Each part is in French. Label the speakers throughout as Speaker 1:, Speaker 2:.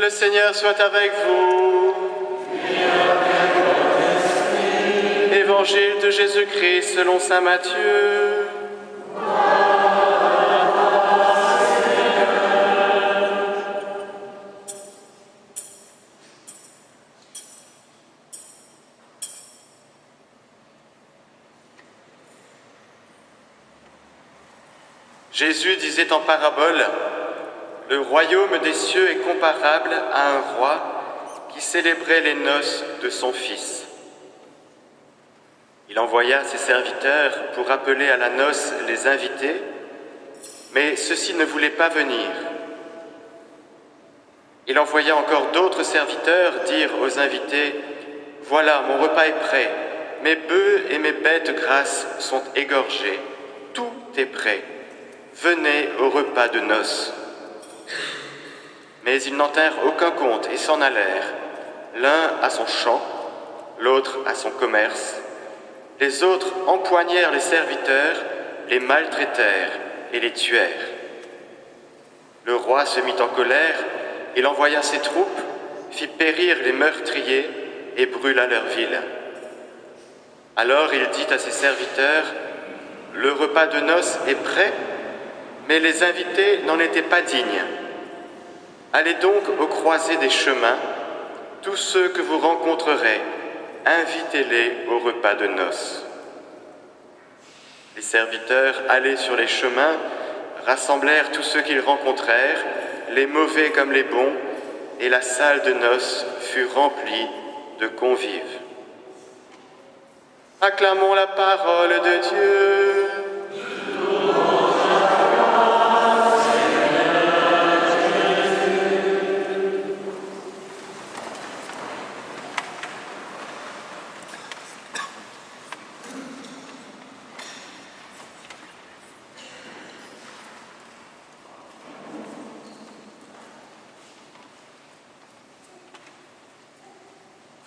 Speaker 1: Le Seigneur soit avec vous. Évangile de Jésus-Christ selon saint Matthieu. Jésus disait en parabole: « Le royaume des cieux est comparable à un roi qui célébrait les noces de son fils. Il envoya ses serviteurs pour appeler à la noce les invités, mais ceux-ci ne voulaient pas venir. Il envoya encore d'autres serviteurs dire aux invités: « Voilà, mon repas est prêt, mes bœufs et mes bêtes grasses sont égorgés, tout est prêt. Venez au repas de noces. » Mais ils n'en tinrent aucun compte et s'en allèrent, l'un à son champ, l'autre à son commerce. Les autres empoignèrent les serviteurs, les maltraitèrent et les tuèrent. Le roi se mit en colère, il envoya ses troupes, fit périr les meurtriers et brûla leur ville. Alors il dit à ses serviteurs: « Le repas de noces est prêt, mais les invités n'en étaient pas dignes. Allez donc aux croisées des chemins, tous ceux que vous rencontrerez, invitez-les au repas de noces. » Les serviteurs, allés sur les chemins, rassemblèrent tous ceux qu'ils rencontrèrent, les mauvais comme les bons, et la salle de noces fut remplie de convives. Acclamons la parole de Dieu.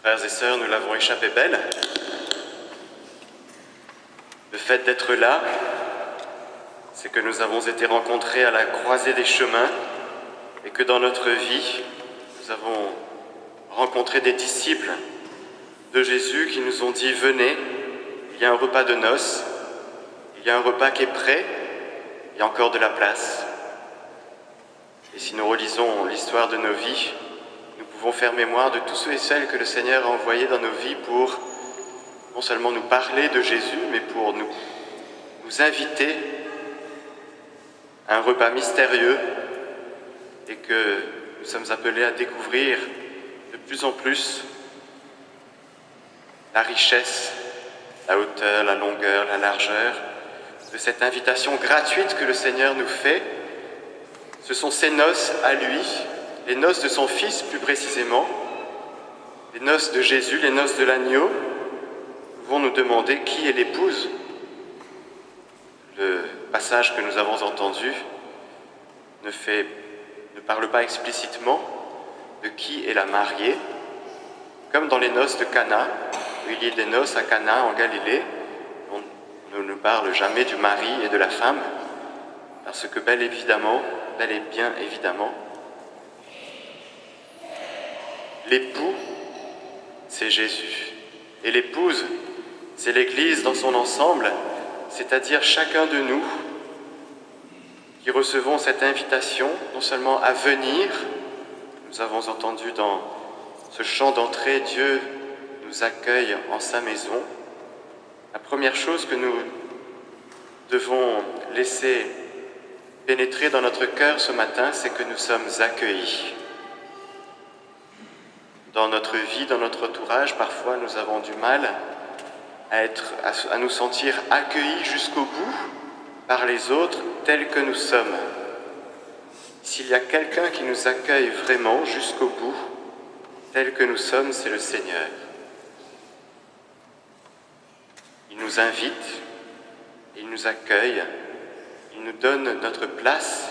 Speaker 1: Frères et sœurs, nous l'avons échappé belle. Le fait d'être là, c'est que nous avons été rencontrés à la croisée des chemins et que dans notre vie, nous avons rencontré des disciples de Jésus qui nous ont dit: « Venez, il y a un repas de noces, il y a un repas qui est prêt, il y a encore de la place. » Et si nous relisons l'histoire de nos vies, nous pouvons faire mémoire de tous ceux et celles que le Seigneur a envoyés dans nos vies pour non seulement nous parler de Jésus, mais pour nous inviter à un repas mystérieux et que nous sommes appelés à découvrir de plus en plus la richesse, la hauteur, la longueur, la largeur de cette invitation gratuite que le Seigneur nous fait. Ce sont ses noces à lui, les noces de son Fils plus précisément, les noces de Jésus, les noces de l'agneau. Nous pouvons nous demander qui est l'épouse. Le passage que nous avons entendu ne parle pas explicitement de qui est la mariée, comme dans les noces de Cana, où il y a des noces à Cana en Galilée. On ne parle jamais du mari et de la femme, parce que bel et bien évidemment, l'époux, c'est Jésus. Et l'épouse, c'est l'Église dans son ensemble, c'est-à-dire chacun de nous qui recevons cette invitation, non seulement à venir, nous avons entendu dans ce chant d'entrée, Dieu nous accueille en sa maison. La première chose que nous devons laisser pénétrer dans notre cœur ce matin, c'est que nous sommes accueillis. Dans notre vie, dans notre entourage, parfois nous avons du mal à nous sentir accueillis jusqu'au bout par les autres tels que nous sommes. S'il y a quelqu'un qui nous accueille vraiment jusqu'au bout, tel que nous sommes, c'est le Seigneur. Il nous invite, il nous accueille, il nous donne notre place,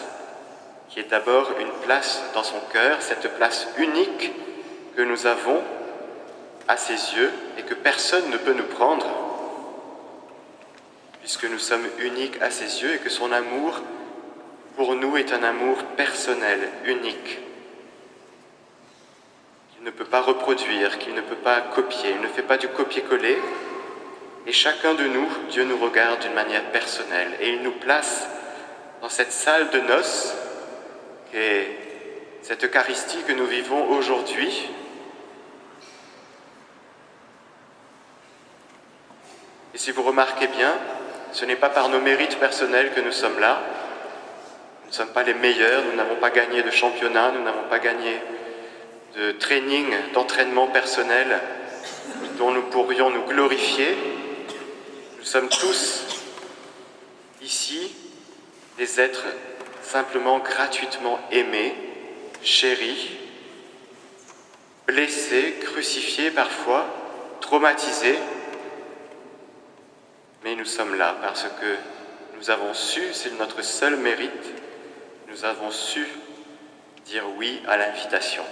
Speaker 1: qui est d'abord une place dans son cœur, cette place unique que nous avons à ses yeux et que personne ne peut nous prendre, puisque nous sommes uniques à ses yeux et que son amour pour nous est un amour personnel, unique. ne peut pas reproduire, qu'il ne peut pas copier. Il ne fait pas du copier-coller. Et chacun de nous, Dieu nous regarde d'une manière personnelle. Et il nous place dans cette salle de noces, qui est cette Eucharistie que nous vivons aujourd'hui. Et si vous remarquez bien, ce n'est pas par nos mérites personnels que nous sommes là. Nous ne sommes pas les meilleurs, nous n'avons pas gagné de championnat, nous n'avons pas gagné de training, d'entraînement personnel dont nous pourrions nous glorifier. Nous sommes tous ici des êtres simplement gratuitement aimés, chéris, blessés, crucifiés parfois, traumatisés. Mais nous sommes là parce que nous avons su, c'est notre seul mérite, nous avons su dire oui à l'invitation.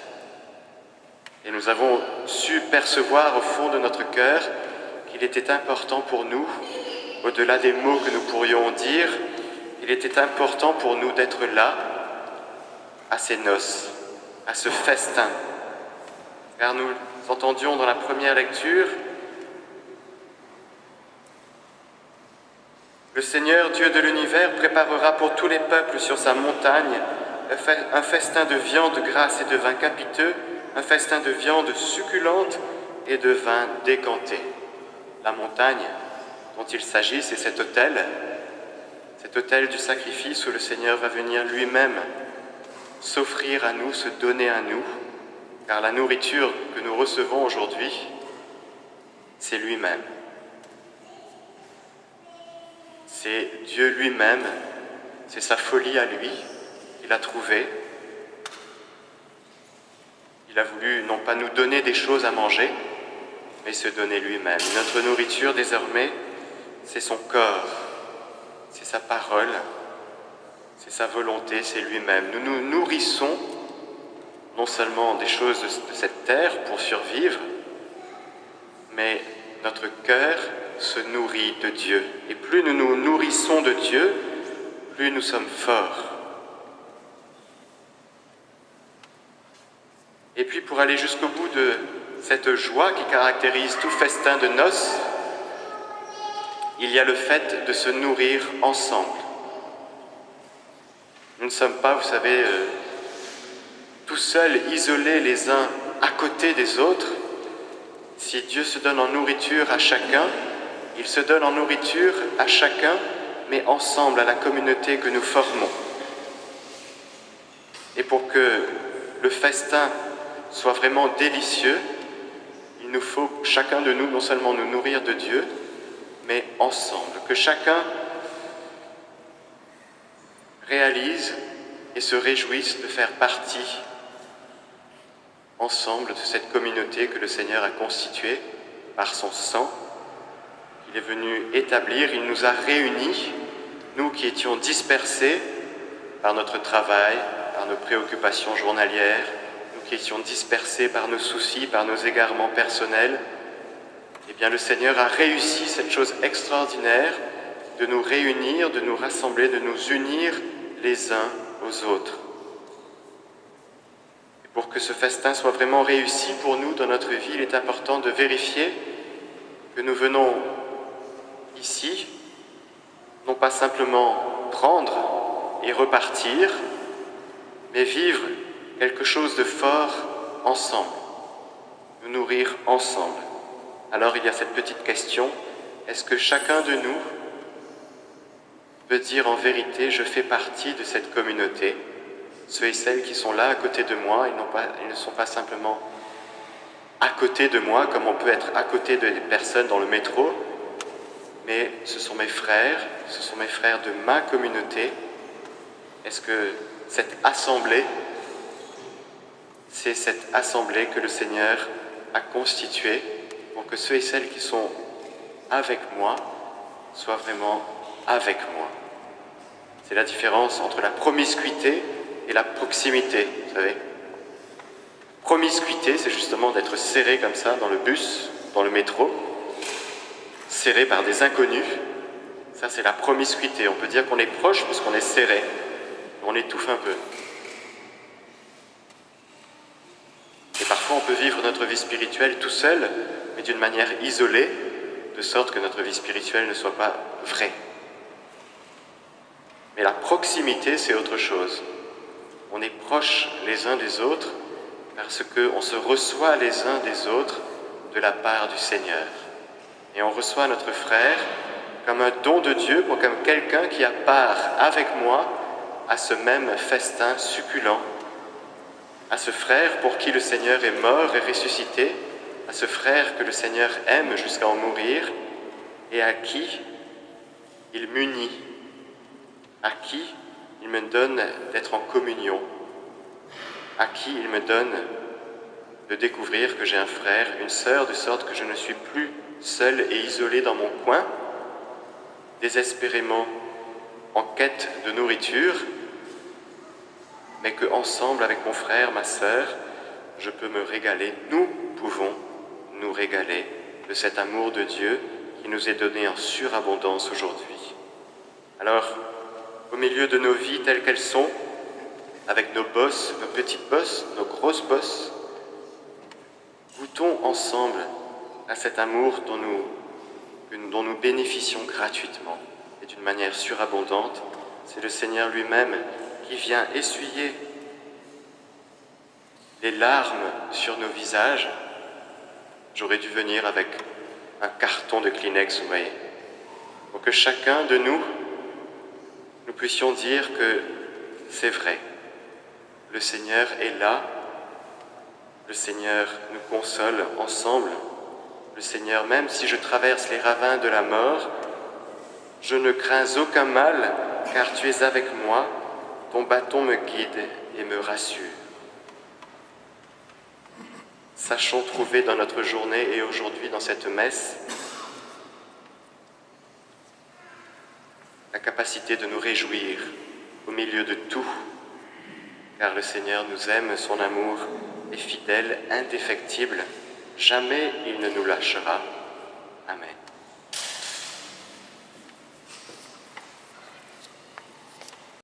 Speaker 1: Et nous avons su percevoir au fond de notre cœur qu'il était important pour nous, au-delà des mots que nous pourrions dire, il était important pour nous d'être là, à ces noces, à ce festin. Car nous entendions dans la première lecture, le Seigneur, Dieu de l'univers, préparera pour tous les peuples sur sa montagne un festin de viande grasse et de vin capiteux, un festin de viande succulente et de vin décanté. La montagne dont il s'agit, c'est cet autel du sacrifice où le Seigneur va venir lui-même s'offrir à nous, se donner à nous, car la nourriture que nous recevons aujourd'hui, c'est lui-même. C'est Dieu lui-même, c'est sa folie à lui qu'il a trouvée. Il a voulu non pas nous donner des choses à manger, mais se donner lui-même. Notre nourriture désormais, c'est son corps, c'est sa parole, c'est sa volonté, c'est lui-même. Nous nous nourrissons non seulement des choses de cette terre pour survivre, mais notre cœur se nourrit de Dieu. Et plus nous nous nourrissons de Dieu, plus nous sommes forts. Et puis pour aller jusqu'au bout de cette joie qui caractérise tout festin de noces, il y a le fait de se nourrir ensemble. Nous ne sommes pas, vous savez, tout seuls, isolés les uns à côté des autres. Si Dieu se donne en nourriture à chacun, il se donne en nourriture à chacun, mais ensemble, à la communauté que nous formons. Et pour que le festin soit vraiment délicieux, il nous faut, chacun de nous, non seulement nous nourrir de Dieu, mais ensemble. Que chacun réalise et se réjouisse de faire partie ensemble de cette communauté que le Seigneur a constituée par son sang. Il est venu établir, il nous a réunis, nous qui étions dispersés par notre travail, par nos préoccupations journalières, nous qui étions dispersés par nos soucis, par nos égarements personnels. Eh bien, le Seigneur a réussi cette chose extraordinaire de nous réunir, de nous rassembler, de nous unir les uns aux autres. Et pour que ce festin soit vraiment réussi pour nous dans notre vie, il est important de vérifier que nous venons ici, non pas simplement prendre et repartir, mais vivre quelque chose de fort ensemble, nous nourrir ensemble. Alors il y a cette petite question, est-ce que chacun de nous peut dire en vérité, je fais partie de cette communauté, ceux et celles qui sont là à côté de moi, ils ne sont pas simplement à côté de moi, comme on peut être à côté des personnes dans le métro, mais ce sont mes frères de ma communauté. Est-ce que cette assemblée, c'est cette assemblée que le Seigneur a constituée pour que ceux et celles qui sont avec moi soient vraiment avec moi. C'est la différence entre la promiscuité et la proximité, vous savez. Promiscuité, c'est justement d'être serré comme ça dans le bus, dans le métro, serré par des inconnus. Ça, c'est la promiscuité. On peut dire qu'on est proche parce qu'on est serré. On étouffe un peu. Et parfois, Parfois, on peut vivre notre vie spirituelle tout seul, mais d'une manière isolée, de sorte que notre vie spirituelle ne soit pas vraie. Mais la proximité, c'est autre chose. On est proches les uns des autres parce qu'on se reçoit les uns des autres de la part du Seigneur. Et on reçoit notre frère comme un don de Dieu, comme quelqu'un qui a part avec moi à ce même festin succulent, à ce frère pour qui le Seigneur est mort et ressuscité, à ce frère que le Seigneur aime jusqu'à en mourir et à qui il m'unit, à qui il me donne d'être en communion, à qui il me donne de découvrir que j'ai un frère, une sœur, de sorte que je ne suis plus seul et isolé dans mon coin, désespérément en quête de nourriture, mais qu'ensemble avec mon frère, ma sœur, je peux me régaler, nous pouvons nous régaler de cet amour de Dieu qui nous est donné en surabondance aujourd'hui. Alors, au milieu de nos vies telles qu'elles sont, avec nos bosses, nos petites bosses, nos grosses bosses, goûtons ensemble à cet amour dont nous bénéficions gratuitement et d'une manière surabondante. C'est le Seigneur lui-même qui vient essuyer les larmes sur nos visages. J'aurais dû venir avec un carton de Kleenex, vous voyez, pour que chacun de nous puissions dire que c'est vrai. Le Seigneur est là, le Seigneur nous console ensemble, le Seigneur, même si je traverse les ravins de la mort, je ne crains aucun mal, car tu es avec moi, ton bâton me guide et me rassure. Sachons trouver dans notre journée et aujourd'hui dans cette messe la capacité de nous réjouir au milieu de tout, car le Seigneur nous aime, son amour est fidèle, indéfectible, jamais il ne nous lâchera. Amen.